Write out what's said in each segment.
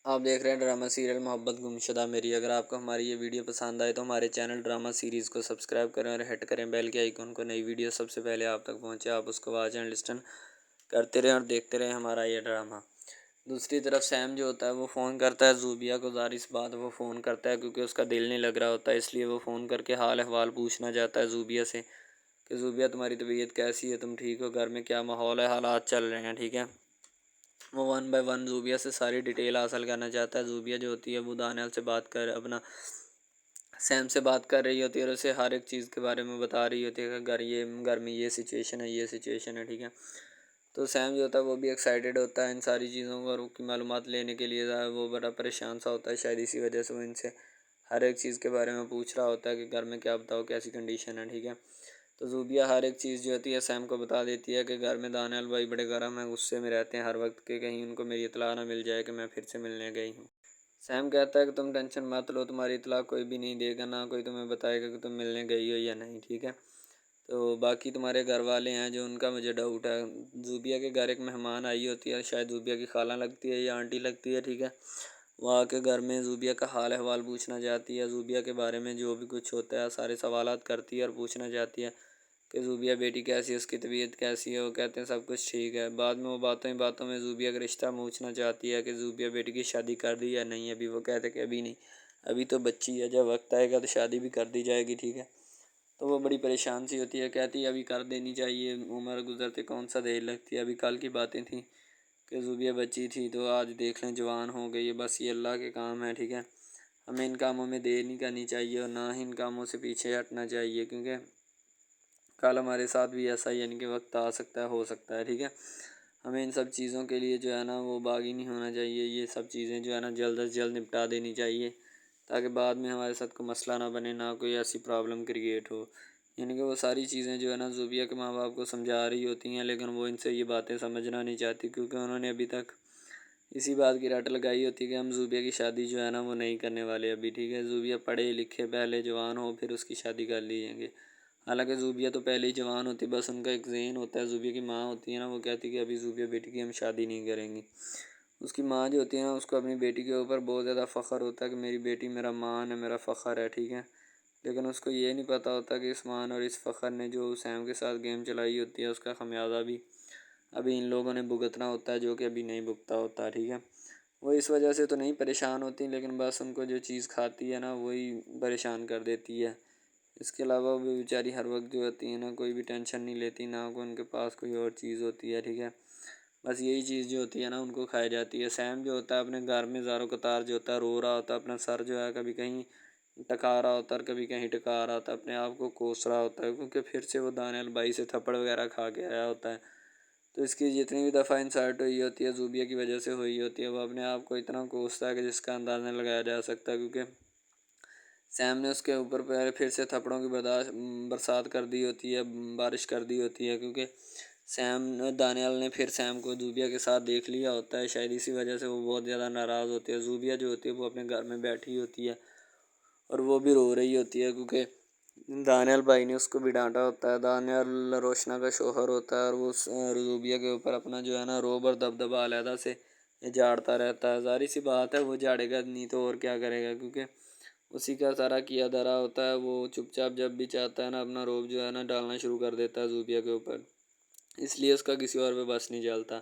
आप देख रहे हैं ड्रामा सीरियल मोहब्बत गुमशुदा मेरी। अगर आपको हमारी ये वीडियो पसंद आए तो हमारे चैनल ड्रामा सीरीज़ को सब्सक्राइब करें और हिट करें बेल के आइकन को। नई वीडियो सबसे पहले आप तक पहुंचे, आप उसको वॉच एंड लिस्टन करते रहें और देखते रहें हमारा ये ड्रामा। दूसरी तरफ सैम जो होता है वो फ़ोन करता है जूबिया को। ज़ाहिर इस बात वो फ़ोन करता है क्योंकि उसका दिल नहीं लग रहा होता है, इसलिए वो फ़ोन करके हाल अहवाल पूछना चाहता है जूबिया से कि जूबिया तुम्हारी तबीयत कैसी है, तुम ठीक हो, घर में क्या माहौल है, हालात चल रहे हैं, ठीक है। वो वन बाय वन जूबिया से सारी डिटेल हासिल करना चाहता है। जूबिया जो होती है वो दानियाल से बात कर अपना सैम से बात कर रही होती है और उसे हर एक चीज़ के बारे में बता रही होती है कि घर में ये सिचुएशन है, ये सिचुएशन है, ठीक है। तो सैम जो होता है वो भी एक्साइटेड होता है इन सारी चीज़ों को और उसकी मालूमात लेने के लिए। वो बड़ा परेशान सा होता है, शायद इसी वजह से वो इनसे हर एक चीज़ के बारे में पूछ रहा होता है कि घर में क्या बताओ, कैसी कंडीशन है, ठीक है। तो जूबिया हर एक चीज़ जो होती है सैम को बता देती है कि घर में दानियाल भाई बड़े गर्म हैं, गुस्से में रहते हैं हर वक्त के, कहीं उनको मेरी इतला ना मिल जाए कि मैं फिर से मिलने गई हूँ। सैम कहता है कि तुम टेंशन मत लो, तुम्हारी इतला कोई भी नहीं देगा, ना कोई तुम्हें बताएगा कि तुम मिलने गई हो या नहीं, ठीक है। तो बाकी तुम्हारे घर वाले हैं जो, उनका मुझे डाउट है। जूबिया के घर एक मेहमान आई होती है, शायद जूबिया की खाला लगती है या आंटी लगती है, ठीक है। वो आके घर में जूबिया का हाल अहवाल पूछना चाहती है, जूबिया के बारे में जो भी कुछ होता है सारे सवालात करती है और पूछना चाहती है कि जूबिया बेटी कैसी है, उसकी तबीयत कैसी है। वो कहते हैं सब कुछ ठीक है। बाद में वो बातों ही बातों में जूबिया का रिश्ता पूछना चाहती है कि जूबिया बेटी की शादी कर दी या नहीं अभी। वो कहते कि अभी नहीं, अभी तो बच्ची है, जब वक्त आएगा तो शादी भी कर दी जाएगी, ठीक है। तो वो बड़ी परेशान सी होती है, कहती है अभी कर देनी चाहिए, उम्र गुजरते कौन सा देर लगती है। अभी कल की बातें थी कि जूबिया बच्ची थी तो आज देख लें जवान हो गई है। बस ये अल्लाह के काम है, ठीक है। हमें इन कामों में देर नहीं करनी चाहिए और ना ही इन कामों से पीछे हटना चाहिए, क्योंकि कल हमारे साथ भी ऐसा ही यानी कि वक्त आ सकता है, हो सकता है, ठीक है। हमें इन सब चीज़ों के लिए जो है ना वो बागी नहीं होना चाहिए। ये सब चीज़ें जो है ना जल्द से जल्द निपटा देनी चाहिए ताकि बाद में हमारे साथ कोई मसला ना बने, ना कोई ऐसी प्रॉब्लम क्रिएट हो। यानी कि वो सारी चीज़ें जो है ना जूबिया के माँ बाप को समझा रही होती हैं, लेकिन वो इनसे ये बातें समझना नहीं चाहती क्योंकि उन्होंने अभी तक इसी बात की रट लगाई होती है कि हम जूबिया की शादी जो है ना वो नहीं करने वाले अभी, ठीक है। जूबिया पढ़े लिखे पहले जवान हो फिर उसकी शादी कर लीजिएंगे। हालांकि जूबिया तो पहले ही जवान होती, बस उनका एक ज़हन होता है। जूबिया की माँ होती है ना वो कहती है कि अभी जूबिया बेटी की हम शादी नहीं करेंगी। उसकी माँ जो होती है ना उसको अपनी बेटी के ऊपर बहुत ज़्यादा फ़ख्र होता है कि मेरी बेटी मेरा मान है, मेरा फ़ख्र है, ठीक है। लेकिन उसको ये नहीं पता होता कि इस मान और इस फ़ख्र ने जो सैम के साथ गेम चलाई होती है उसका खमियाजा भी अभी इन लोगों ने भुगतना होता है, जो कि अभी नहीं भुगता होता, ठीक है। वो इस वजह से तो नहीं परेशान होती, लेकिन बस उनको जो चीज़ खाती है ना वही परेशान कर देती है। इसके अलावा वो बेचारी हर वक्त जो होती है ना कोई भी टेंशन नहीं लेती, ना कोई उनके पास कोई और चीज़ होती है, ठीक है। बस यही चीज़ जो होती है ना उनको खाई जाती है। सैम जो होता है अपने घर में ज़ारो कतार जो होता है रो रहा होता है, अपना सर जो है कभी कहीं टका रहा होता है और कभी कहीं टका रहा होता है, अपने आप को कोस रहा होता है क्योंकि फिर से वो दानियाल भाई से थप्पड़ वगैरह खा के आया होता है। तो इसकी जितनी भी दफ़ा इंसल्ट हुई होती है जूबिया की वजह से हुई होती है, वो अपने आप को इतना कोसता है कि जिसका अंदाज़ा नहीं लगाया जा सकता, क्योंकि सैम ने उसके ऊपर फिर से थप्पड़ों की बरसात कर दी होती है, बारिश कर दी होती है, क्योंकि दानियाल ने फिर सैम को जूबिया के साथ देख लिया होता है। शायद इसी वजह से वो बहुत ज़्यादा नाराज़ होती है। जूबिया जो होती है वो अपने घर में बैठी होती है और वो भी रो रही होती है क्योंकि दानियाल भाई ने उसको भी डांटा होता है। दानियाल रोशना का शोहर होता है और वो रूबिया के ऊपर अपना जो है ना रोब और दबदबा अलहदा से झाड़ता रहता है। ज़ाहिर सी बात है वो झाड़ेगा नहीं तो और क्या करेगा, क्योंकि उसी का सारा किया धरा होता है। वो चुपचाप जब भी चाहता है ना अपना रोब जो है ना डालना शुरू कर देता है जूबिया के ऊपर, इसलिए उसका किसी और पे बस नहीं चलता।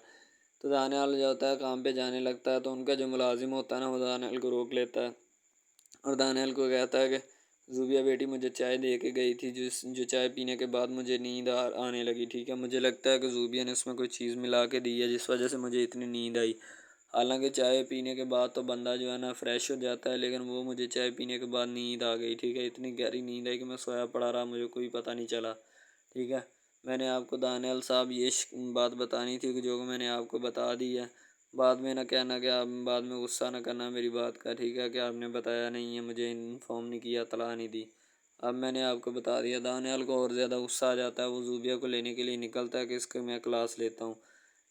तो दानियाल जो होता है काम पे जाने लगता है तो उनका जो मुलाजिम होता है ना वो दानियाल को रोक लेता है और दानियाल को कहता है कि ज़ूबिया बेटी मुझे चाय दे के गई थी, जो चाय पीने के बाद मुझे नींद आने लगी, ठीक है। मुझे लगता है कि ज़ूबिया ने उसमें कोई चीज़ मिला के दी है जिस वजह से मुझे इतनी नींद आई। हालांकि चाय पीने के बाद तो बंदा जो है ना फ्रेश हो जाता है, लेकिन वो मुझे चाय पीने के बाद नींद आ गई, ठीक है। इतनी गहरी नींद आई कि मैं सोया पड़ा रहा, मुझे कोई पता नहीं चला, ठीक है। मैंने आपको दानियाल साहब ये बात बतानी थी कि जो मैंने आपको बता दी है। बाद में ना कहना कि आप बाद में गुस्सा ना करना मेरी बात का, ठीक है। कि आपने बताया नहीं है, मुझे इन्फॉर्म नहीं किया, तला नहीं दी। अब मैंने आपको बता दिया। दानियाल को और ज़्यादा गुस्सा आ जाता है, वो जूबिया को लेने के लिए निकलता है कि इसको मैं क्लास लेता हूँ,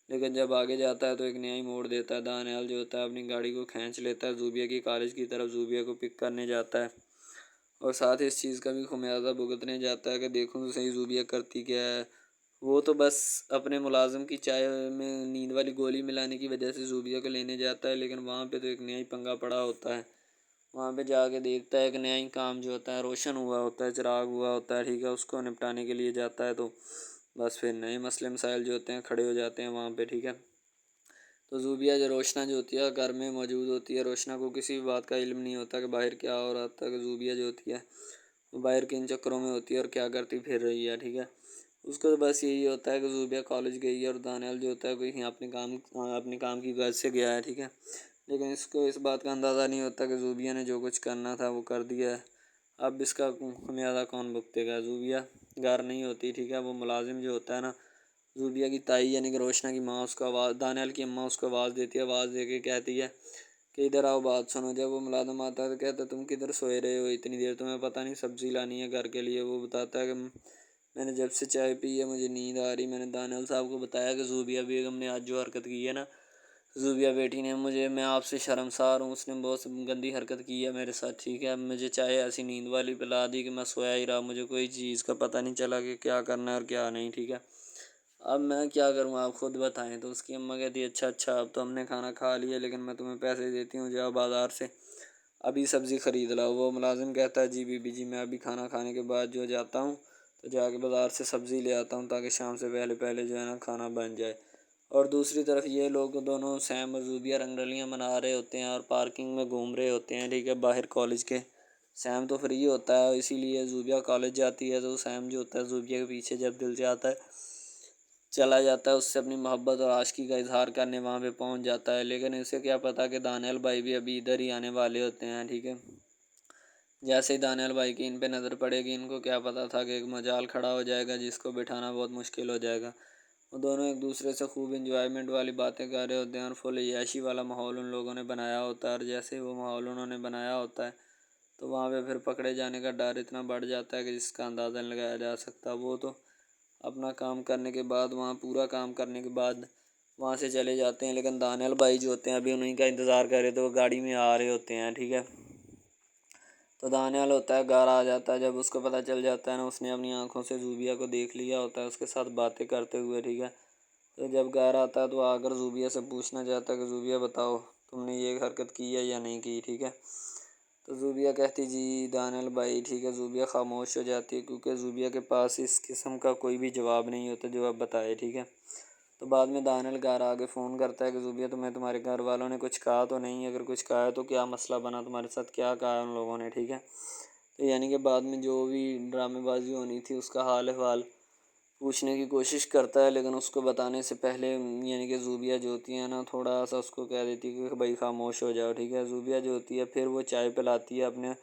लेकिन जब आगे जाता है तो एक नया ही मोड़ देता है। दानियाल जो होता है अपनी गाड़ी को खींच लेता है जूबिया की कॉलेज की तरफ, जूबिया को पिक करने जाता है और साथ ही इस चीज़ का भी खुमियाजा भुगतने जाता है कि देखूँ तो सही जूबिया करती क्या है। वो तो बस अपने मुलाजिम की चाय में नींद वाली गोली मिलाने की वजह से ज़ूबिया को लेने जाता है, लेकिन वहाँ पे तो एक नया ही पंगा पड़ा होता है। वहाँ पे जाके देखता है कि नया ही काम जो होता है रोशन हुआ होता है, चिराग हुआ होता है, ठीक है, उसको निपटाने के लिए जाता है तो बस फिर नए मसले मसाइल जो होते हैं खड़े हो जाते हैं वहाँ पे, ठीक है। तो ज़ूबिया जो रोशना जो होती है घर में मौजूद होती है, रोशना को किसी भी बात का इल्म नहीं होता कि बाहर क्या हो रहा था, कि ज़ूबिया जो होती है वो बाहर किन चक्करों में होती है और क्या करती फिर रही है, ठीक है। उसको तो बस यही होता है कि ज़ूबिया कॉलेज गई है और दानियाल जो होता है कोई अपने काम की गर्ज से गया है, ठीक है। लेकिन इसको इस बात का अंदाज़ा नहीं होता कि ज़ूबिया ने जो कुछ करना था वो कर दिया है। अब इसका खमियाजा कौन भुगतेगा। ज़ूबिया घर नहीं होती, ठीक है। वो मुलाजिम जो होता है ना, ज़ूबिया की ताई यानी कि रोशना की माँ उसको आवाज़, दानियाल की अम्मा उसको आवाज़ देती है, आवाज़ दे के कहती है कि इधर आओ बात सुनो। जब वो मुलाजिम आता है तो कहता है तुम किधर सोए रहे हो इतनी देर, तुम्हें पता नहीं सब्ज़ी लानी है घर के लिए। वो बताता है कि मैंने जब से चाय पी है मुझे नींद आ रही। मैंने दानियाल साहब को बताया कि ज़ूबिया बेगम ने आज जो हरकत की है ना, ज़ूबिया बेटी ने, मैं आपसे शर्मसार हूँ, उसने बहुत गंदी हरकत की है मेरे साथ, ठीक है। मुझे चाय ऐसी नींद वाली पिला दी कि मैं सोया ही रहा, मुझे कोई चीज़ का पता नहीं चला कि क्या करना है और क्या नहीं, ठीक है। अब मैं क्या करूँ आप खुद बताएं। तो उसकी अम्मा कहती है अच्छा अच्छा, अब तो हमने खाना खा लिया, लेकिन मैं तुम्हें पैसे देती हूँ, जाओ बाज़ार से अभी सब्ज़ी ख़रीद लाओ। वो मुलाजिम कहता है जी बीबी जी, मैं अभी खाना खाने के बाद जो जाता हूँ तो जाके बाज़ार से सब्ज़ी ले आता हूँ, ताकि शाम से पहले पहले जो है ना खाना बन जाए। और दूसरी तरफ ये लोग दोनों सैम और ज़ूबिया रंगरलियाँ मना रहे होते हैं और पार्किंग में घूम रहे होते हैं, ठीक है, बाहर कॉलेज के। सैम तो फ्री होता है, इसीलिए ज़ूबिया कॉलेज जाती है तो सैम जो होता है ज़ूबिया के पीछे जब दिल चाहता है चला जाता है, उससे अपनी मोहब्बत और आशिकी का इजहार करने वहाँ पे पहुँच जाता है। लेकिन इसे क्या पता कि दानियाल भाई भी अभी इधर ही आने वाले होते हैं, ठीक है। जैसे ही दानियाल भाई की इन पे नज़र पड़ेगी, इनको क्या पता था कि एक मजाल खड़ा हो जाएगा जिसको बिठाना बहुत मुश्किल हो जाएगा। वो दोनों एक दूसरे से खूब इंजॉयमेंट वाली बातें कर रहे होते हैं और फुल याशी वाला माहौल उन लोगों ने बनाया होता है। और जैसे ही वो माहौल उन्होंने बनाया होता है तो वहाँ पे फिर पकड़े जाने का डर इतना बढ़ जाता है कि जिसका अंदाज़ा नहीं लगाया जा सकता। वो तो अपना काम करने के बाद, वहाँ पूरा काम करने के बाद वहाँ से चले जाते हैं, लेकिन दानियाल भाई जो होते हैं अभी उन्हीं का इंतज़ार कर रहे थे, वो गाड़ी में आ रहे होते हैं, ठीक है। तो दानियाल होता है घर आ जाता है, जब उसको पता चल जाता है ना, उसने अपनी आंखों से ज़ूबिया को देख लिया होता है उसके साथ बातें करते हुए, ठीक है। तो जब घर आता है तो आकर ज़ूबिया से पूछना चाहता है कि ज़ूबिया बताओ तुमने ये हरकत की है या नहीं की, ठीक है। तो ज़ूबिया कहती जी दानियाल भाई, ठीक है। ज़ूबिया खामोश हो जाती है क्योंकि ज़ूबिया के पास इस किस्म का कोई भी जवाब नहीं होता जो अब बताए, ठीक है। तो बाद में दानियाल घर आके फ़ोन करता है कि ज़ूबिया तुम्हें तुम्हारे घर वालों ने कुछ कहा तो नहीं, अगर कुछ कहा है तो क्या मसला बना, तुम्हारे साथ क्या कहा है उन लोगों ने, ठीक है। तो यानी कि बाद में जो भी ड्रामेबाजी होनी थी उसका हाल अहवाल पूछने की कोशिश करता है, लेकिन उसको बताने से पहले यानी कि ज़ूबिया जो होती है ना, थोड़ा सा उसको कह देती है कि भाई खामोश हो जाओ, ठीक है। ज़ूबिया जो होती है फिर वो चाय पिलाती है अपने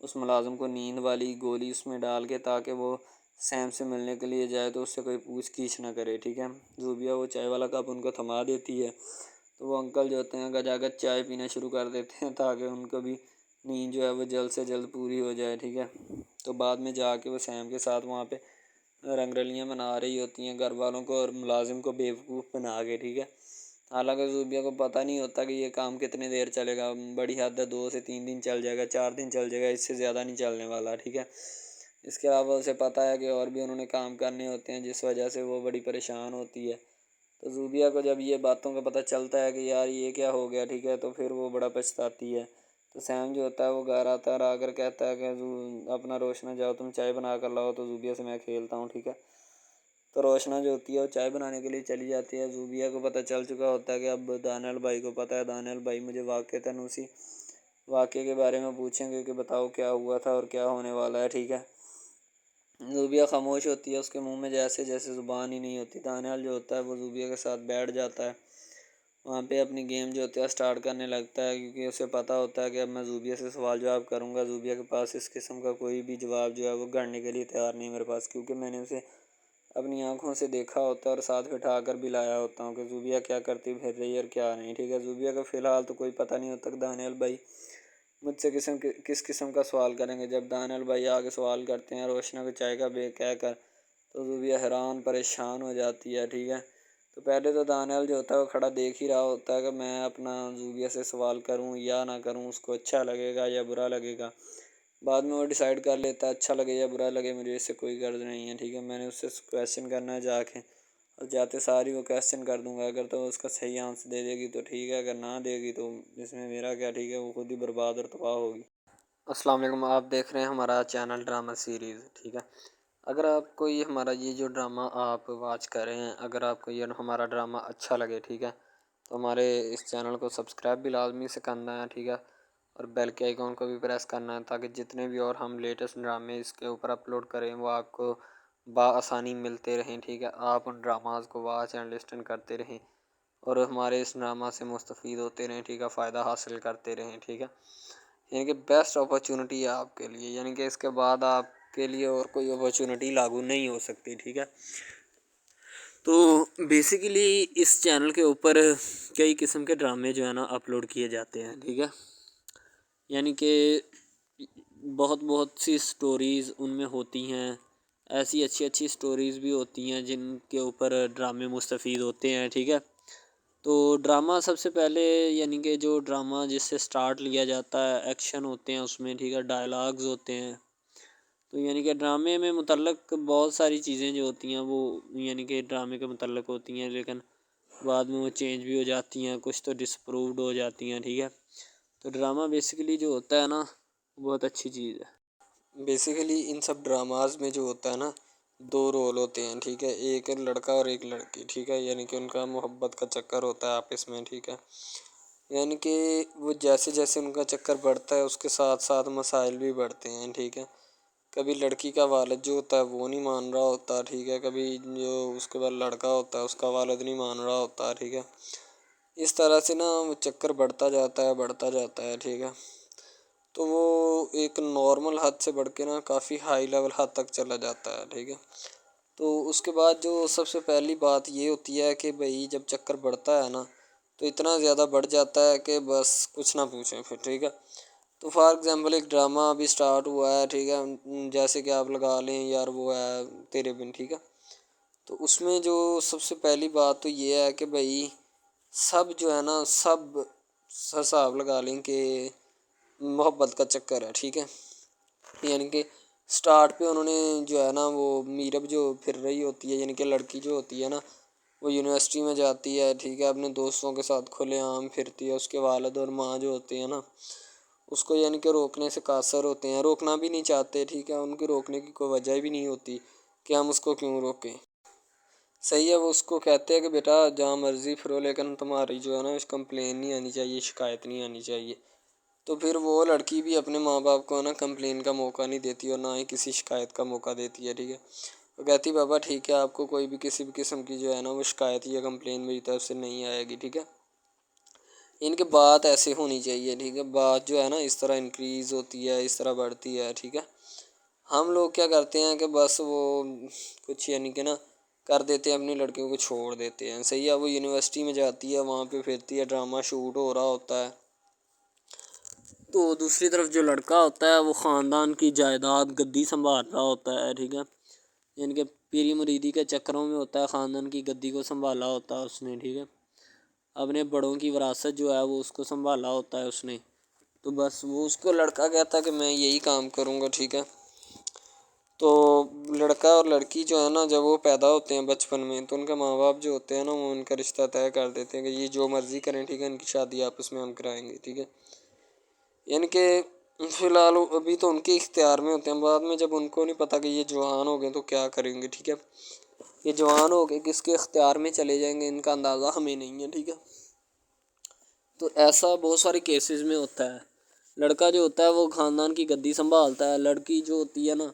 उस मुलाजिम को, नींद वाली गोली उसमें डाल के, ताकि वो सैम से मिलने के लिए जाए तो उससे कोई पूछ गीछ ना करे, ठीक है। ज़ूबिया वो चाय वाला कप उनको थमा देती है तो वो अंकल जो होते हैं गजागज चाय पीना शुरू कर देते हैं, ताकि उनको भी नींद जो है वो जल्द से जल्द पूरी हो जाए, ठीक है। तो बाद में जाके वो सैम के साथ वहाँ पे रंगरलियाँ मना रही होती हैं घर वालों को और मुलाजिम को बेवकूफ़ बना के, ठीक है। हालांकि ज़ूबिया को पता नहीं होता कि ये काम कितनी देर चलेगा, बड़ी हद है 2 से 3 दिन चल जाएगा, 4 दिन चल जाएगा, इससे ज़्यादा नहीं चलने वाला, ठीक है। इसके अलावा उसे पता है कि और भी उन्होंने काम करने होते हैं जिस वजह से वो बड़ी परेशान होती है। तो ज़ूबिया को जब ये बातों का पता चलता है कि यार ये क्या हो गया, ठीक है, तो फिर वो बड़ा पछताती है। तो सैम जो होता है वो घर आता है और आकर कहता है कि अपना रोशना जाओ तुम चाय बना कर लाओ तो ज़ूबिया से मैं खेलता हूँ, ठीक है। तो रोशना जो होती है वो चाय बनाने के लिए चली जाती है। ज़ूबिया को पता चल चुका होता है कि अब दानियाल भाई को पता है, दानियाल भाई मुझे वाक़तन उसी वाक़े के बारे में पूछेंगे कि बताओ क्या हुआ था और क्या होने वाला है, ठीक है। ज़ूबिया खामोश होती है, उसके मुंह में जैसे जैसे ज़ुबान ही नहीं होती। दानियाल जो होता है वो ज़ूबिया के साथ बैठ जाता है, वहाँ पे अपनी गेम जो होती है स्टार्ट करने लगता है, क्योंकि उसे पता होता है कि अब मैं ज़ूबिया से सवाल जवाब करूँगा। ज़ूबिया के पास इस किस्म का कोई भी जवाब जो है वो गढ़ने के लिए तैयार नहीं मेरे पास, क्योंकि मैंने उसे अपनी आंखों से देखा होता है और साथ बिठा कर भी लाया होता हूँ कि ज़ूबिया क्या करती फिर रही है और क्या नहीं, ठीक है। ज़ूबिया को फ़िलहाल तो कोई पता नहीं होता कि दानियाल भाई मुझसे किस किस्म का सवाल करेंगे। जब दानियाल भाई आगे सवाल करते हैं रोशना को चाय का बे कह कर, तो ज़ूबिया हैरान परेशान हो जाती है, ठीक है। तो पहले तो दानियाल जो होता है वो खड़ा देख ही रहा होता है कि मैं अपना ज़ूबिया से सवाल करूं या ना करूं, उसको अच्छा लगेगा या बुरा लगेगा। बाद में वो डिसाइड कर लेता है अच्छा लगे या बुरा लगे, मुझे इससे कोई गर्ज नहीं है, ठीक है। मैंने उससे क्वेश्चन करना है जाके, और जाते सारी वो क्वेश्चन कर दूंगा। अगर तो उसका सही आंसर दे देगी तो ठीक है, अगर ना देगी तो इसमें मेरा क्या, ठीक है, वो खुद ही बर्बाद और तबाह होगी। अस्सलाम वालेकुम, आप देख रहे हैं हमारा चैनल ड्रामा सीरीज़, ठीक है। अगर आपको ये हमारा ये जो ड्रामा आप वॉच कर रहे हैं, अगर आपको ये हमारा ड्रामा अच्छा लगे, ठीक है, तो हमारे इस चैनल को सब्सक्राइब भी लाजमी से करना है, ठीक है, और बेल के आइकॉन को भी प्रेस करना है, ताकि जितने भी और हम लेटेस्ट ड्रामे इसके ऊपर अपलोड करें वो आपको बआसानी मिलते रहें, ठीक है। आप उन ड्रामाज को वॉच एंड लिस्टन करते रहें और हमारे इस ड्रामा से मुस्तफ़ीद होते रहें, ठीक है, फ़ायदा हासिल करते रहें, ठीक है। यानी कि बेस्ट अपॉर्चुनिटी है आपके लिए, यानी कि इसके बाद आपके लिए और कोई अपॉर्चुनिटी लागू नहीं हो सकती, ठीक है। तो बेसिकली इस चैनल के ऊपर कई किस्म के ड्रामे जो है ना अपलोड किए जाते हैं, ठीक है। यानी कि बहुत बहुत सी स्टोरीज़ उनमें होती हैं, ऐसी अच्छी अच्छी स्टोरीज़ भी होती हैं जिनके ऊपर ड्रामे मुस्तफ़ीद होते हैं, ठीक है। तो ड्रामा सबसे पहले, यानी कि जो ड्रामा जिससे स्टार्ट लिया जाता है, एक्शन होते हैं उसमें, ठीक है, डायलॉग्स होते हैं। तो यानी कि ड्रामे में मुतल्लक बहुत सारी चीज़ें जो होती हैं वो यानी कि ड्रामे के मुतल्लक होती हैं, लेकिन बाद में वो चेंज भी हो जाती हैं, कुछ तो डिसप्रूव्ड हो जाती हैं, ठीक है। तो ड्रामा बेसिकली जो होता है ना, बहुत अच्छी चीज़ है। बेसिकली इन सब ड्रामाज में जो होता है ना, दो रोल होते हैं, ठीक है, एक लड़का और एक लड़की, ठीक है, यानी कि उनका मोहब्बत का चक्कर होता है आपस में, ठीक है। यानी कि वो जैसे जैसे उनका चक्कर बढ़ता है उसके साथ साथ मसाइल भी बढ़ते हैं, ठीक है। कभी लड़की का वालिद जो होता है वो नहीं मान रहा होता, ठीक है, कभी जो उसके बाद लड़का होता है उसका वालिद नहीं मान रहा होता, ठीक है। इस तरह से ना वो चक्कर बढ़ता जाता है, बढ़ता जाता है, ठीक है। तो वो एक नॉर्मल हद से बढ़ के ना काफ़ी हाई लेवल हद तक चला जाता है, ठीक है। तो उसके बाद जो सबसे पहली बात ये होती है कि भाई जब चक्कर बढ़ता है ना, तो इतना ज़्यादा बढ़ जाता है कि बस कुछ ना पूछें फिर, ठीक है। तो फॉर एग्ज़ाम्पल एक ड्रामा अभी स्टार्ट हुआ है, ठीक है, जैसे कि आप लगा लें यार वो है तेरे बिन, ठीक है। तो उसमें जो सबसे पहली बात तो ये है कि भाई सब जो है ना, सब हिसाब लगा लें कि मोहब्बत का चक्कर है, ठीक है। यानी कि स्टार्ट पे उन्होंने जो है ना वो मीरब जो फिर रही होती है, यानी कि लड़की जो होती है ना, वो यूनिवर्सिटी में जाती है, ठीक है, अपने दोस्तों के साथ खुलेआम फिरती है। उसके वालिद और माँ जो होते हैं ना, उसको यानी कि रोकने से कासर होते हैं, रोकना भी नहीं चाहते, ठीक है, उनकी रोकने की कोई वजह भी नहीं होती कि हम उसको क्यों रोकें। सही है, वो उसको कहते हैं कि बेटा जहाँ मर्ज़ी फिरो, लेकिन तुम्हारी जो है ना कंप्लेन नहीं आनी चाहिए, शिकायत नहीं आनी चाहिए। तो फिर वो लड़की भी अपने माँ बाप को ना कंप्लेन का मौका नहीं देती और ना ही किसी शिकायत का मौका देती है, ठीक है। वो कहती बाबा ठीक है, आपको कोई भी किसी भी किस्म की जो है ना वो शिकायत या कंप्लेन मेरी तरफ से नहीं आएगी, ठीक है। इनकी बात ऐसे होनी चाहिए, ठीक है, बात जो है ना इस तरह इंक्रीज़ होती है, इस तरह बढ़ती है, ठीक है। हम लोग क्या करते हैं कि बस वो कुछ यानी कि ना कर देते हैं, अपनी लड़कियों को छोड़ देते हैं। सही है, वो यूनिवर्सिटी में जाती है, वहाँ पे फिरती है, ड्रामा शूट हो रहा होता है। तो दूसरी तरफ जो लड़का होता है वो ख़ानदान की जायदाद गद्दी संभाल रहा होता है, ठीक है। यानी कि पीरी मुरीदी के चक्करों में होता है, ख़ानदान की गद्दी को संभाला होता है उसने, ठीक है। अपने बड़ों की विरासत जो है वो उसको संभाला होता है उसने। तो बस वो उसको लड़का कहता है कि मैं यही काम करूँगा, ठीक है। तो लड़का और लड़की जो है ना, जब वो पैदा होते हैं बचपन में, तो उनके माँ बाप जो होते हैं ना वो उनका रिश्ता तय कर देते हैं कि ये जो मर्ज़ी करें, ठीक है, इनकी शादी आपस में हम कराएंगे, ठीक है। यानी कि फ़िलहाल अभी तो उनके इख्तियार में होते हैं, बाद में जब उनको नहीं पता कि ये जवान हो गए तो क्या करेंगे, ठीक है। ये जवान हो गए किसके इख्तियार में चले जाएंगे इनका अंदाज़ा हमें नहीं है, ठीक है। तो ऐसा बहुत सारे केसेस में होता है। लड़का जो होता है वो ख़ानदान की गद्दी संभालता है, लड़की जो होती है ना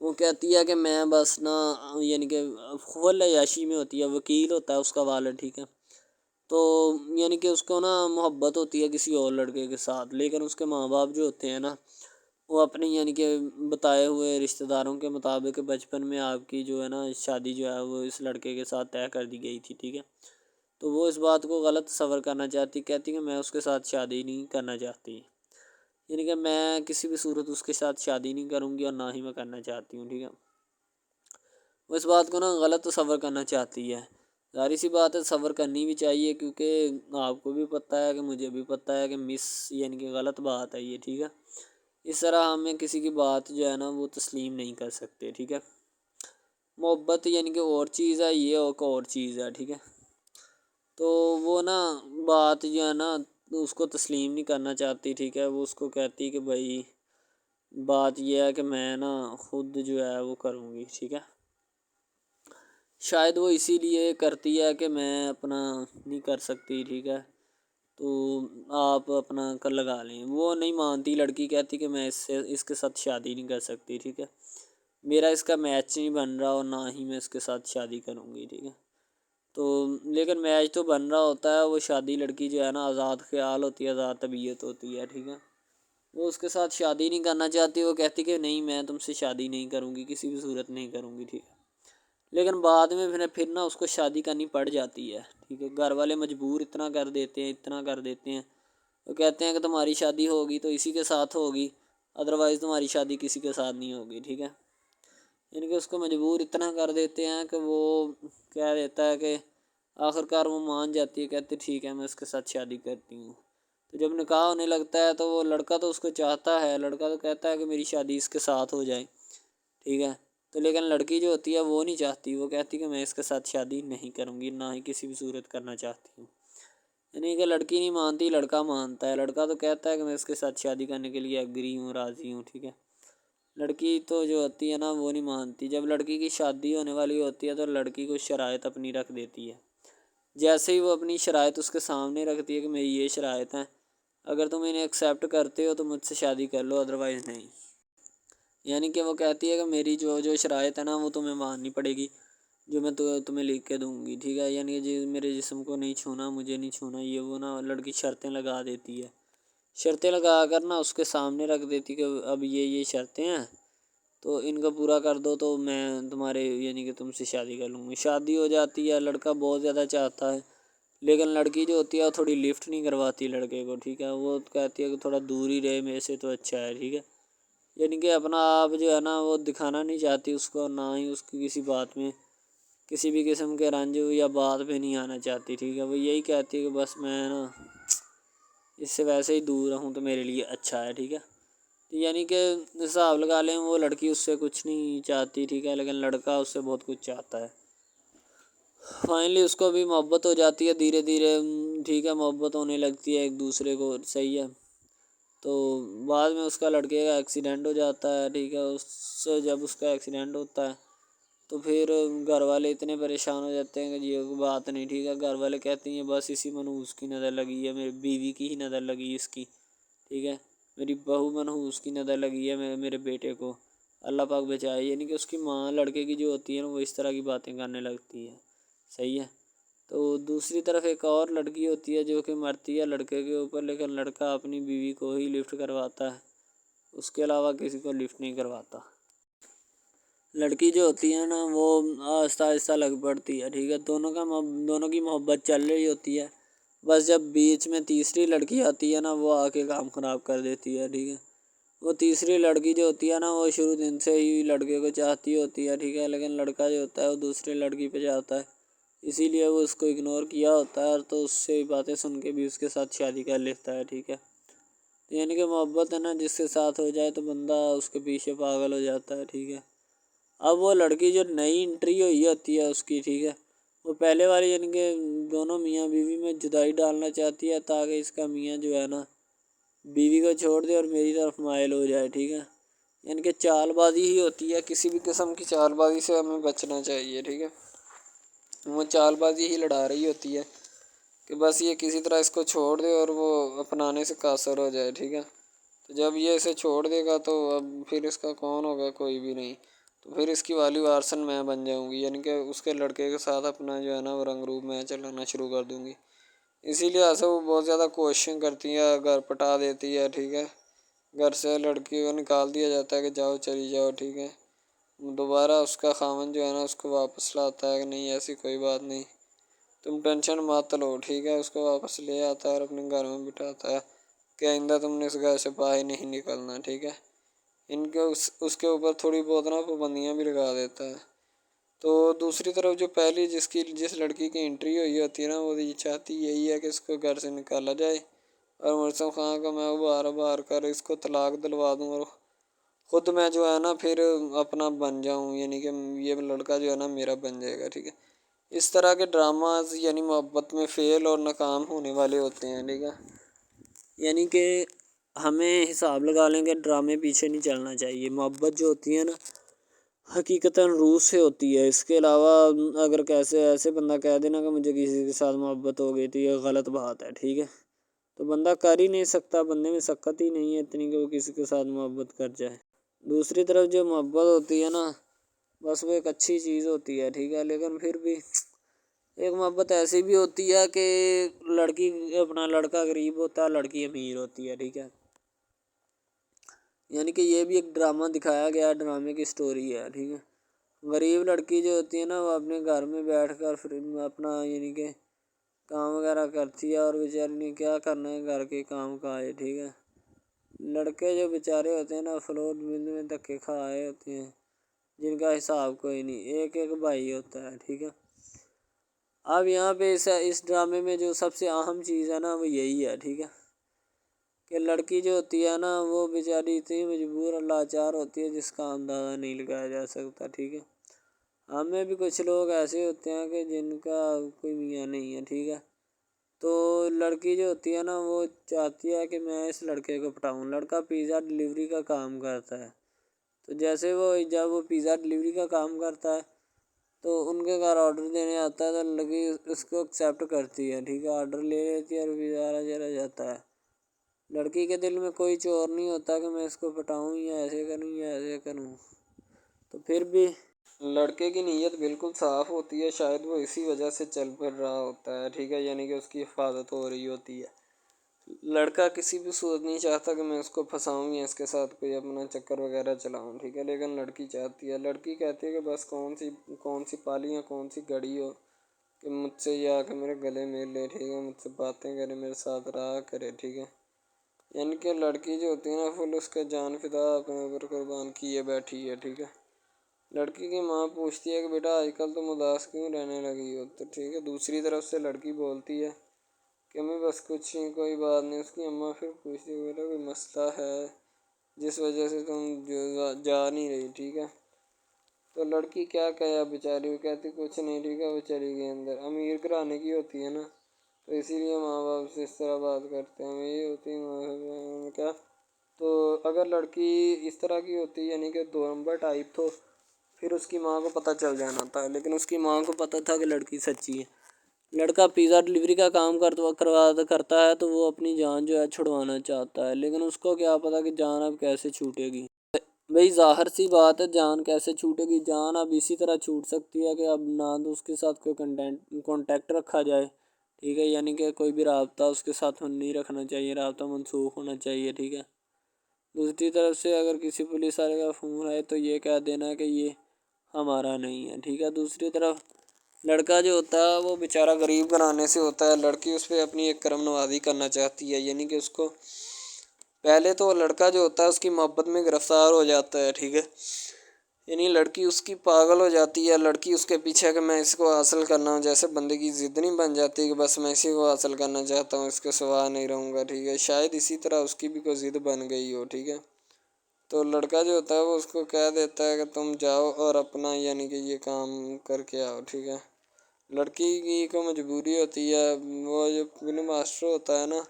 वो कहती है कि मैं बस ना, यानी कि फुल अय्याशी में होती है, वकील होता है उसका वालिद, ठीक है। तो यानी कि उसको ना मोहब्बत होती है किसी और लड़के के साथ, लेकिन उसके माँ बाप जो होते हैं ना वो अपने यानी कि बताए हुए रिश्तेदारों के मुताबिक बचपन में आपकी जो है ना शादी जो है वो इस लड़के के साथ तय कर दी गई थी, ठीक है। तो वो इस बात को गलत तस्वर करना चाहती, कहती कि मैं उसके साथ शादी नहीं करना चाहती, यानी कि मैं किसी भी सूरत उसके साथ शादी नहीं करूँगी और ना ही मैं करना चाहती हूँ, ठीक है। वो इस बात को ना गलत तस्वर करना चाहती है। ज़ाहिर सी बात है सब्र करनी भी चाहिए, क्योंकि आपको भी पता है कि मुझे भी पता है कि मिस यानी कि गलत बात है ये, ठीक है। इस तरह हमें किसी की बात जो है ना वो तस्लीम नहीं कर सकते, ठीक है। मोहब्बत यानी कि और चीज़ है, ये और चीज़ है, ठीक है। तो वो ना बात जो है ना उसको तस्लीम नहीं करना चाहती, ठीक है। वो उसको कहती कि भाई बात ये है कि मैं ना खुद जो है वो करूँगी, ठीक है। शायद वो इसीलिए करती है कि मैं अपना नहीं कर सकती, ठीक है, तो आप अपना कर लगा लें। वो नहीं मानती, लड़की कहती कि मैं इसके साथ शादी नहीं कर सकती, ठीक है। मेरा इसका मैच नहीं बन रहा और ना ही मैं इसके साथ शादी करूँगी, ठीक है। तो लेकिन मैच तो बन रहा होता है, वो शादी लड़की जो है ना आज़ाद ख्याल होती है, आज़ाद तबीयत होती है, ठीक है। वो उसके साथ शादी नहीं करना चाहती, वो कहती कि नहीं मैं तुमसे शादी नहीं करूँगी, किसी भी सूरत नहीं करूँगी, ठीक है। लेकिन बाद में फिर ना उसको शादी करनी पड़ जाती है, ठीक है। घर वाले मजबूर इतना कर देते हैं, इतना कर देते हैं। वो कहते हैं कि तुम्हारी शादी होगी तो इसी के साथ होगी, अदरवाइज़ तुम्हारी शादी किसी के साथ नहीं होगी, ठीक है। यानी कि उसको मजबूर इतना कर देते हैं कि वो कह देता है कि आखिरकार वो मान जाती है, कहती ठीक है मैं उसके साथ शादी करती हूँ। तो जब निकाह होने लगता है तो वो लड़का तो उसको चाहता है, लड़का तो कहता है कि मेरी शादी इसके साथ हो जाए, ठीक है। तो लेकिन लड़की जो होती है वो नहीं चाहती, वो कहती कि मैं इसके साथ शादी नहीं करूँगी, ना ही किसी भी सूरत करना चाहती हूँ। यानी कि लड़की नहीं मानती, लड़का मानता है। लड़का तो कहता है कि मैं इसके साथ शादी करने के लिए एग्री हूँ, राज़ी हूँ, ठीक है। लड़की तो जो होती है ना वो नहीं मानती। जब लड़की की शादी होने वाली होती है तो लड़की को शराइत अपनी रख देती है। जैसे ही वो अपनी शराइत उसके सामने रखती है कि मेरी ये शराइत हैं, अगर तुम इन्हें एक्सेप्ट करते हो तो मुझसे शादी कर लो, अदरवाइज़ नहीं। यानी कि वो कहती है कि मेरी जो जो शराइत है ना वो तुम्हें माननी पड़ेगी, जो मैं तुम्हें लिख के दूँगी, ठीक है। यानी कि जो मेरे जिस्म को नहीं छूना, मुझे नहीं छूना, ये वो ना लड़की शर्तें लगा देती है। शर्तें लगा कर ना उसके सामने रख देती कि अब ये शर्तें हैं, तो इनको पूरा कर दो तो मैं तुम्हारे यानी कि तुमसे शादी कर लूँगी। शादी हो जाती है, लड़का बहुत ज़्यादा चाहता है, लेकिन लड़की जो होती है वो थोड़ी लिफ्ट नहीं करवाती लड़के को, ठीक है। वो कहती है कि थोड़ा दूर ही रहे मेरे से तो अच्छा है, ठीक है। यानी कि अपना आप जो है ना वो दिखाना नहीं चाहती उसको, ना ही उसकी किसी बात में किसी भी किस्म के रंज या बात पे नहीं आना चाहती, ठीक है। वो यही कहती है कि बस मैं ना इससे वैसे ही दूर रहूँ तो मेरे लिए अच्छा है, ठीक है। तो यानी कि हिसाब लगा लें वो लड़की उससे कुछ नहीं चाहती, ठीक है, लेकिन लड़का उससे बहुत कुछ चाहता है। फाइनली उसको भी मोहब्बत हो जाती है धीरे धीरे, ठीक है, मोहब्बत होने लगती है एक दूसरे को, सही है। तो बाद में उसका लड़के का एक्सीडेंट हो जाता है, ठीक है। उससे जब उसका एक्सीडेंट होता है तो फिर घर वाले इतने परेशान हो जाते हैं कि ये कोई बात नहीं, ठीक है। घर वाले कहते हैं बस इसी मनहूस की नज़र लगी है, मेरी बीवी की ही नज़र लगी इसकी, ठीक है। मेरी बहू मनहूस की नज़र लगी है मेरे बेटे को, अल्लाह पाक बचाए। यानी कि उसकी माँ लड़के की जो होती है ना वो इस तरह की बातें करने लगती है, सही है। तो दूसरी तरफ एक और लड़की होती है जो कि मरती है लड़के के ऊपर, लेकिन लड़का अपनी बीवी को ही लिफ्ट करवाता है, उसके अलावा किसी को लिफ्ट नहीं करवाता। लड़की जो होती है ना वो आहिस्ता आहिस्ता लग पड़ती है, ठीक है। दोनों की मोहब्बत चल रही होती है, बस जब बीच में तीसरी लड़की आती है ना वो आके काम ख़राब कर देती है, ठीक है। वो तीसरी लड़की जो होती है ना वो शुरू दिन से ही लड़के को चाहती होती है, ठीक है, लेकिन लड़का जो होता है वो दूसरी लड़की पे चाहता है, इसीलिए वो उसको इग्नोर किया होता है, तो उससे बातें सुन के भी उसके साथ शादी कर लेता है, ठीक है। तो यानी कि मोहब्बत है ना जिसके साथ हो जाए तो बंदा उसके पीछे पागल हो जाता है, ठीक है। अब वो लड़की जो नई एंट्री हुई होती है उसकी, ठीक है, वो पहले वाली यानी कि दोनों मियाँ बीवी में जुदाई डालना चाहती है ताकि इसका मियाँ जो है ना बीवी को छोड़ दे और मेरी तरफ माइल हो जाए, ठीक है। यानी कि चालबाजी ही होती है, किसी भी किस्म की चालबाजी से हमें बचना चाहिए, ठीक है। वो चालबाजी ही लड़ा रही होती है कि बस ये किसी तरह इसको छोड़ दे और वो अपनाने से कासर हो जाए, ठीक है। तो जब ये इसे छोड़ देगा तो अब फिर इसका कौन होगा, कोई भी नहीं। तो फिर इसकी वाली वारसन मैं बन जाऊंगी, यानी कि उसके लड़के के साथ अपना जो है ना वो रंग रूप मैं चलाना शुरू कर दूंगी। इसीलिए ऐसे वो बहुत ज़्यादा कोशिश करती है, घर पटा देती है, ठीक है। घर से लड़की को निकाल दिया जाता है कि जाओ चली जाओ, ठीक है। दोबारा उसका खामन जो है ना उसको वापस लाता है कि नहीं ऐसी कोई बात नहीं, तुम टेंशन मत लो, ठीक है। उसको वापस ले आता है और अपने घर में बिठाता है कि आइंदा तुमने इस घर से बाहर नहीं निकलना, ठीक है। इनके उसके ऊपर थोड़ी बहुत ना पाबंदियाँ भी लगा देता है। तो दूसरी तरफ जो पहली जिस लड़की की एंट्री हुई होती है ना वो ये चाहती यही है कि इसको घर से निकाला जाए और मुर्सम खान को मैं बार बार कर इसको तलाक दिलवा दूँ और खुद मैं जो है ना फिर अपना बन जाऊँ, यानी कि ये लड़का जो है ना मेरा बन जाएगा, ठीक है। इस तरह के ड्रामाज यानी मोहब्बत में फ़ेल और नाकाम होने वाले होते हैं, ठीक है। यानी कि हमें हिसाब लगा लें कि ड्रामे पीछे नहीं चलना चाहिए। मोहब्बत जो होती है ना हकीकतन रूह से होती है। इसके अलावा अगर कैसे ऐसे बंदा कह देना कि मुझे किसी के साथ मोहब्बत हो गई, तो ये गलत बात है, ठीक है। तो बंदा कर ही नहीं सकता, बंदे में सकत ही नहीं है इतनी कि वो किसी के साथ मोहब्बत कर जाए। दूसरी तरफ जो मोहब्बत होती है ना, बस वो एक अच्छी चीज़ होती है, ठीक है। लेकिन फिर भी एक मोहब्बत ऐसी भी होती है कि लड़की अपना लड़का गरीब होता है, लड़की अमीर होती है, ठीक है। यानी कि ये भी एक ड्रामा दिखाया गया, ड्रामे की स्टोरी है, ठीक है। गरीब लड़की जो होती है ना, वो अपने घर में बैठ कर फिर अपना यानी कि काम वगैरह करती है, और बेचारी ने क्या करना है घर के काम काज, ठीक है। लड़के जो बेचारे होते हैं ना, फ्लोर मिल में धक्के खाए होते हैं, जिनका हिसाब कोई नहीं, एक एक भाई होता है, ठीक है। अब यहाँ पे इस ड्रामे में जो सबसे अहम चीज़ है ना, वो यही है, ठीक है, कि लड़की जो होती है ना, वो बेचारी इतनी मजबूर और लाचार होती है जिसका अंदाज़ा नहीं लगाया जा सकता, ठीक है। हमें भी कुछ लोग ऐसे होते हैं कि जिनका कोई मियाँ नहीं है, ठीक है। तो लड़की जो होती है ना, वो चाहती है कि मैं इस लड़के को पटाऊँ। लड़का पिज़्ज़ा डिलीवरी का काम करता है, तो जैसे वो जब वो पिज़्ज़ा डिलीवरी का काम करता है तो उनके घर ऑर्डर देने आता है, तो लड़की उसको एक्सेप्ट करती है, ठीक है। ऑर्डर ले लेती है और पिज़्ज़ा चला जाता है। लड़की के दिल में कोई चोर नहीं होता कि मैं इसको पटाऊँ या ऐसे करूँ या ऐसे करूँ। तो फिर भी लड़के की नीयत बिल्कुल साफ़ होती है, शायद वो इसी वजह से चल फिर रहा होता है, ठीक है। यानी कि उसकी हिफाजत हो रही होती है। लड़का किसी भी सूरत नहीं चाहता कि मैं उसको फंसाऊँ या इसके साथ कोई अपना चक्कर वगैरह चलाऊँ, ठीक है। लेकिन लड़की चाहती है, लड़की कहती है कि बस कौन सी पाली या कौन सी घड़ी हो कि मुझसे ये आके मेरे गले मिल ले, ठीक है, मुझसे बातें करे, मेरे साथ रहा करे, ठीक है। यानी कि लड़की जो होती है ना, फुल उसका जान फिदा अपने ऊपर कुर्बान किए बैठी है, ठीक है। लड़की की माँ पूछती है कि बेटा आजकल तुम उदास क्यों रहने लगी हो, तो ठीक है। दूसरी तरफ से लड़की बोलती है कि मैं बस कुछ नहीं, कोई बात नहीं। उसकी अम्मा फिर पूछती है बेटा कोई मसला है जिस वजह से तुम जा नहीं रही, ठीक है। तो लड़की क्या कहे बेचारी, वो कहती कुछ नहीं, ठीक है। वो चली गई अंदर। अमीर घराने की होती है ना, तो इसीलिए माँ बाप से इस तरह बात करते हैं, यही होती है क्या। तो अगर लड़की इस तरह की होती यानी कि 2 नंबर टाइप, तो फिर उसकी माँ को पता चल जाना था। लेकिन उसकी माँ को पता था कि लड़की सच्ची है। लड़का पिज़्ज़ा डिलीवरी का काम करता है, तो वो अपनी जान जो है छुड़वाना चाहता है। लेकिन उसको क्या पता कि जान अब कैसे छूटेगी। भाई ज़ाहिर सी बात है, जान कैसे छूटेगी। जान अब इसी तरह छूट सकती है कि अब ना तो उसके साथ कोई कांटेक्ट रखा जाए, ठीक है। यानी कि कोई भी राब्ता उसके साथ नहीं रखना चाहिए, राब्ता मनसूख होना चाहिए, ठीक है। दूसरी तरफ से अगर किसी पुलिस वाले का फ़ोन आए तो ये कह देना कि ये हमारा नहीं है, ठीक है। दूसरी तरफ लड़का जो होता है वो बेचारा गरीब घराने से होता है। लड़की उस पर अपनी एक करम नवाज़ी करना चाहती है, यानी कि उसको पहले तो लड़का जो होता है उसकी मोहब्बत में गिरफ़्तार हो जाता है, ठीक है। यानी लड़की उसकी पागल हो जाती है। लड़की उसके पीछे कि मैं इसको हासिल करना हूँ, जैसे बंदे की ज़िद नहीं बन जाती कि बस मैं इसी को हासिल करना चाहता हूँ, इसके सिवा नहीं रहूँगा, ठीक है। शायद इसी तरह उसकी भी कोई ज़िद बन गई हो, ठीक है। तो लड़का जो होता है वो उसको कह देता है कि तुम जाओ और अपना यानी कि ये काम करके आओ, ठीक है। लड़की की को मजबूरी होती है, वो जो फिल्म मास्टर होता है ना,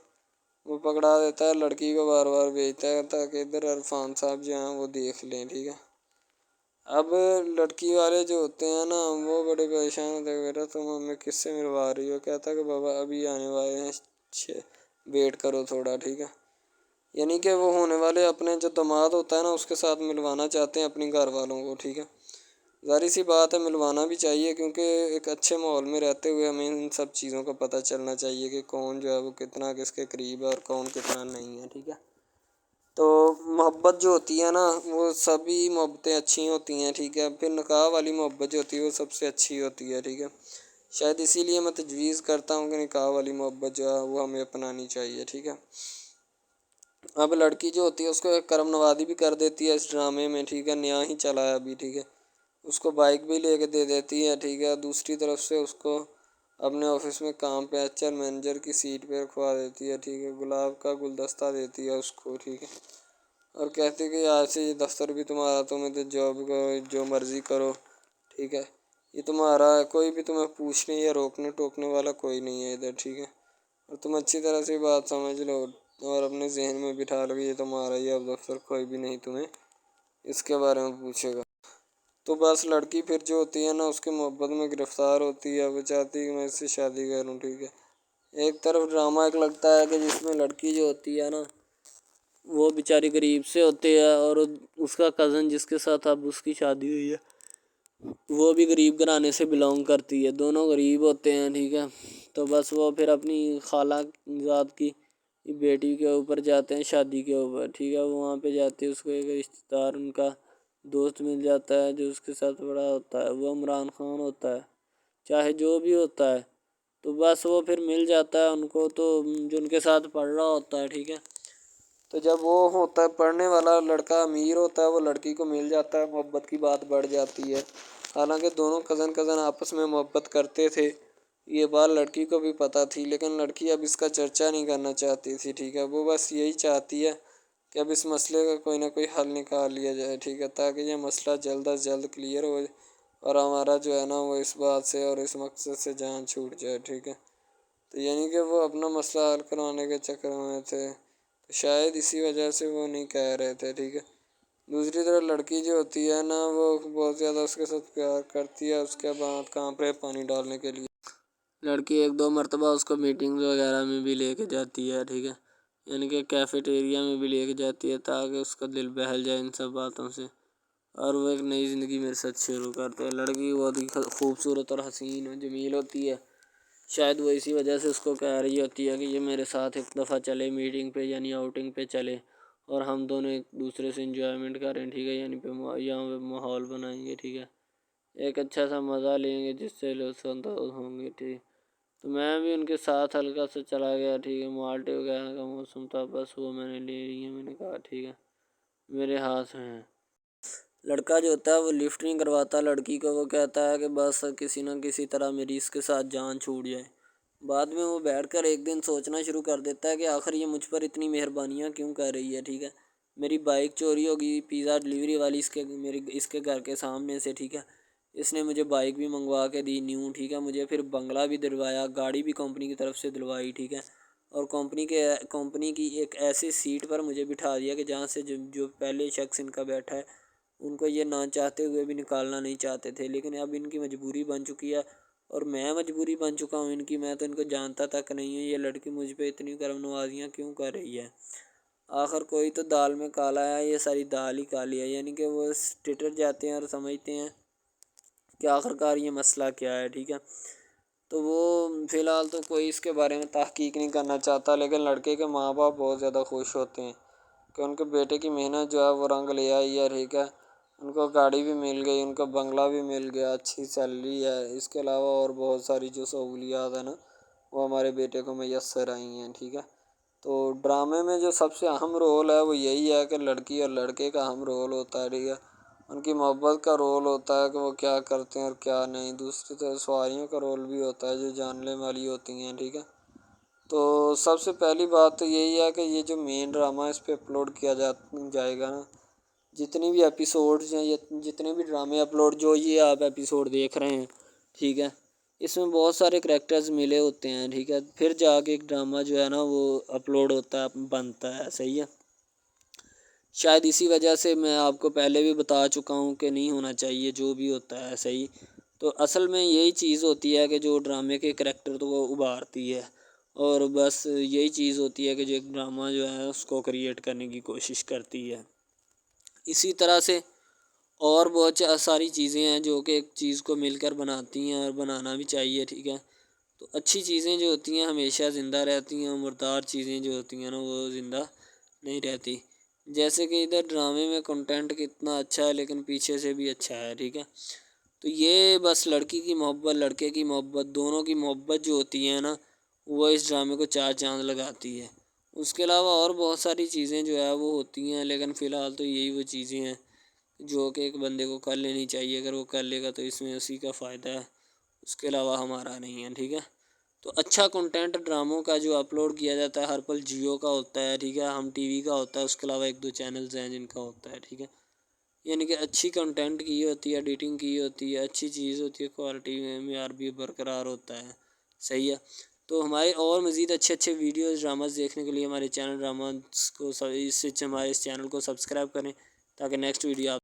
वो पकड़ा देता है लड़की को, बार बार भेजता है ताकि इधर इरफान साहब जो हैं वो देख लें, ठीक है। अब लड़की वाले जो होते हैं ना, वो बड़े परेशान होते हैं, बेटा तुम हमें किससे मिलवा रही हो। कहता है कि बाबा अभी आने वाले हैं, वेट करो थोड़ा, ठीक है। यानी कि वो होने वाले अपने जो दामाद होता है ना, उसके साथ मिलवाना चाहते हैं अपनी घर वालों को, ठीक है। ज़ाहिर सी बात है, मिलवाना भी चाहिए, क्योंकि एक अच्छे माहौल में रहते हुए हमें इन सब चीज़ों का पता चलना चाहिए कि कौन जो है वो कितना किसके करीब है और कौन कितना नहीं है, ठीक है। तो मोहब्बत जो होती है ना, वो सभी मोहब्बतें अच्छी होती हैं, ठीक है। फिर निकाह वाली मोहब्बत जो होती है वो सबसे अच्छी होती है, ठीक है। शायद इसीलिए मैं तजवीज़ करता हूँ कि निकाह वाली मोहब्बत जो है वो हमें अपनानी चाहिए, ठीक है। अब लड़की जो होती है उसको एक करम नवाज़ी भी कर देती है इस ड्रामे में, ठीक है। नया ही चला है अभी, ठीक है। उसको बाइक भी लेके दे देती है, ठीक है। दूसरी तरफ से उसको अपने ऑफिस में काम पे एचआर मैनेजर की सीट पे रखवा देती है, ठीक है। गुलाब का गुलदस्ता देती है उसको, ठीक है। और कहती है कि आज से ये दफ्तर भी तुम्हारा, तुम इधर जॉब करो, जो मर्जी करो, ठीक है। ये तुम्हारा है, कोई भी तुम्हें पूछने या रोकने टोकने वाला कोई नहीं है इधर, ठीक है। और तुम अच्छी तरह से बात समझ लो और अपने जहन में बिठा लो कि ये तुम्हारा ही अब दफ्तर, कोई भी नहीं तुम्हें इसके बारे में पूछेगा। तो बस लड़की फिर जो होती है ना, उसके मोहब्बत में गिरफ्तार होती है। वो चाहती है कि मैं इससे शादी करूँ, ठीक है। एक तरफ ड्रामा एक लगता है कि जिसमें लड़की जो होती है ना, वो बेचारी गरीब से होती है और उसका कज़न जिसके साथ अब उसकी शादी हुई है, वो भी गरीब घराने से बिलोंग करती है। दोनों गरीब होते हैं, ठीक है। तो बस वो फिर अपनी खाला जात की बेटी के ऊपर जाते हैं, शादी के ऊपर, ठीक है। वो वहाँ पे जाते हैं, उसको एक रिश्तेदार उनका दोस्त मिल जाता है जो उसके साथ बड़ा होता है, वो इमरान खान होता है, चाहे जो भी होता है। तो बस वो फिर मिल जाता है उनको, तो जो उनके साथ पढ़ रहा होता है, ठीक है। तो जब वो होता है पढ़ने वाला लड़का अमीर होता है, वो लड़की को मिल जाता है, मोहब्बत की बात बढ़ जाती है। हालांकि दोनों कज़न कज़न आपस में मोहब्बत करते थे, ये बात लड़की को भी पता थी, लेकिन लड़की अब इसका चर्चा नहीं करना चाहती थी, ठीक है। वो बस यही चाहती है कि अब इस मसले का कोई ना कोई हल निकाल लिया जाए, ठीक है, ताकि ये मसला जल्द अज जल्द क्लियर हो और हमारा जो है ना वो इस बात से और इस मकसद से जान छूट जाए, ठीक है। तो यानी कि वो अपना मसला हल करवाने के चक्कर में थे, तो शायद इसी वजह से वो नहीं कह रहे थे, ठीक है। दूसरी तरफ लड़की जो होती है ना, वो बहुत ज़्यादा उसके साथ प्यार करती है। उसके बाद कहाँ पे पानी डालने के लिए लड़की एक दो मरतबा उसको मीटिंग वगैरह में भी लेके जाती है, ठीक है। यानी कि कैफेटेरिया में भी लेके जाती है ताकि उसका दिल बहल जाए इन सब बातों से, और वो एक नई ज़िंदगी मेरे साथ शुरू करते हैं। लड़की बहुत ही खूबसूरत और हसीन और जमील होती है। शायद वो इसी वजह से उसको कह रही होती है कि ये मेरे साथ एक दफ़ा चले मीटिंग पे, यानी आउटिंग पे चले, और हम दोनों एक दूसरे से इंजॉयमेंट करें, ठीक है। यानी पे यहाँ पे माहौल बनाएंगे, ठीक है, एक अच्छा सा मज़ा लेंगे जिससे लुत्फ़ अंदोज़ होंगे, ठीक। तो मैं भी उनके साथ हल्का सा चला गया, ठीक है। माल्टे वगैरह का मौसम था, बस वो मैंने ले ली है। मैंने कहा ठीक है, मेरे हाथ में है। लड़का जो होता है वो लिफ्ट नहीं करवाता लड़की को, वो कहता है कि बस किसी न किसी तरह मेरी इसके साथ जान छूट जाए। बाद में वो बैठकर एक दिन सोचना शुरू कर देता है कि आखिर ये मुझ पर इतनी मेहरबानियाँ क्यों कर रही है, ठीक है। मेरी बाइक चोरी होगी, पिज़्ज़ा डिलीवरी वाली इसके घर के सामने से, ठीक है। इसने मुझे बाइक भी मंगवा के दी न्यू, ठीक है। मुझे फिर बंगला भी दिलवाया, गाड़ी भी कंपनी की तरफ से दिलवाई, ठीक है। और कंपनी की एक ऐसी सीट पर मुझे बिठा दिया कि जहाँ से जो पहले शख्स इनका बैठा है, उनको ये ना चाहते हुए भी निकालना नहीं चाहते थे, लेकिन अब इनकी मजबूरी बन चुकी है और मैं मजबूरी बन चुका हूँ इनकी। मैं तो इनको जानता तक नहीं हूँ, ये लड़की मुझ पे इतनी करम नवाजियाँ क्यों कर रही है। आखिर कोई तो दाल में काला है, ये सारी दाल ही काली है। यानी कि वो टिटर जाते हैं और समझते हैं कि आखिरकार ये मसला क्या है, ठीक है। तो वो फ़िलहाल तो कोई इसके बारे में तहकीक नहीं करना चाहता, लेकिन लड़के के माँ बाप बहुत ज़्यादा खुश होते हैं कि उनके बेटे की मेहनत जो है वो रंग ले आई है, ठीक है। उनको गाड़ी भी मिल गई, उनको बंगला भी मिल गया, अच्छी सैलरी है। इसके अलावा और बहुत सारी जो सहूलियात है ना, वो हमारे बेटे को मैसर आई हैं, ठीक है। तो ड्रामे में जो सबसे अहम रोल है वो यही है कि लड़की और लड़के का अहम रोल होता है, ठीक है। उनकी मोहब्बत का रोल होता है कि वो क्या करते हैं और क्या नहीं। दूसरी तरफ सवारियों का रोल भी होता है जो जानने वाली होती हैं, ठीक है। तो सबसे पहली बात तो यही है कि ये जो मेन ड्रामा है इस पर अपलोड किया जाएगा ना, जितनी भी एपिसोड्स हैं या जितने भी ड्रामे अपलोड जो ये आप एपिसोड देख रहे हैं, ठीक है, इसमें बहुत सारे करैक्टर्स मिले होते हैं, ठीक है। फिर जाके एक ड्रामा जो है ना वो अपलोड होता है, बनता है, सही है। शायद इसी वजह से मैं आपको पहले भी बता चुका हूँ कि नहीं होना चाहिए जो भी होता है, सही। तो असल में यही चीज़ होती है कि जो ड्रामे के करैक्टर तो वो उभारती है, और बस यही चीज़ होती है कि जो एक ड्रामा जो है उसको क्रिएट करने की कोशिश करती है। इसी तरह से और बहुत सारी चीज़ें हैं जो कि एक चीज़ को मिलकर बनाती हैं और बनाना भी चाहिए, ठीक है। तो अच्छी चीज़ें जो होती हैं हमेशा ज़िंदा रहती हैं, और मुर्दार चीज़ें जो होती हैं ना वो ज़िंदा नहीं रहती। जैसे कि इधर ड्रामे में कंटेंट कितना अच्छा है लेकिन पीछे से भी अच्छा है, ठीक है। तो ये बस लड़की की मोहब्बत लड़के की मोहब्बत दोनों की मोहब्बत जो होती है ना, वो इस ड्रामे को चार चाँद लगाती है। उसके अलावा और बहुत सारी चीज़ें जो है वो होती हैं, लेकिन फ़िलहाल तो यही वो चीज़ें हैं जो कि एक बंदे को कर लेनी चाहिए। अगर वो कर लेगा तो इसमें उसी का फ़ायदा है उसके अलावा हमारा नहीं है, ठीक है। तो अच्छा कंटेंट ड्रामों का जो अपलोड किया जाता है हर पल जियो का होता है, ठीक है, हम टीवी का होता है, उसके अलावा 1-2 चैनल्स हैं जिनका होता है, ठीक है। यानी कि अच्छी कंटेंट की होती है, एडिटिंग की होती है, अच्छी चीज़ होती है, क्वालिटी में मेयार भी बरकरार होता है, सही है। तो हमारे और मज़ीद अच्छे अच्छे वीडियोज़ ड्रामास देखने के लिए हमारे चैनल ड्रामास को हमारे इस चैनल को सब्सक्राइब करें ताकि नेक्स्ट वीडियो आप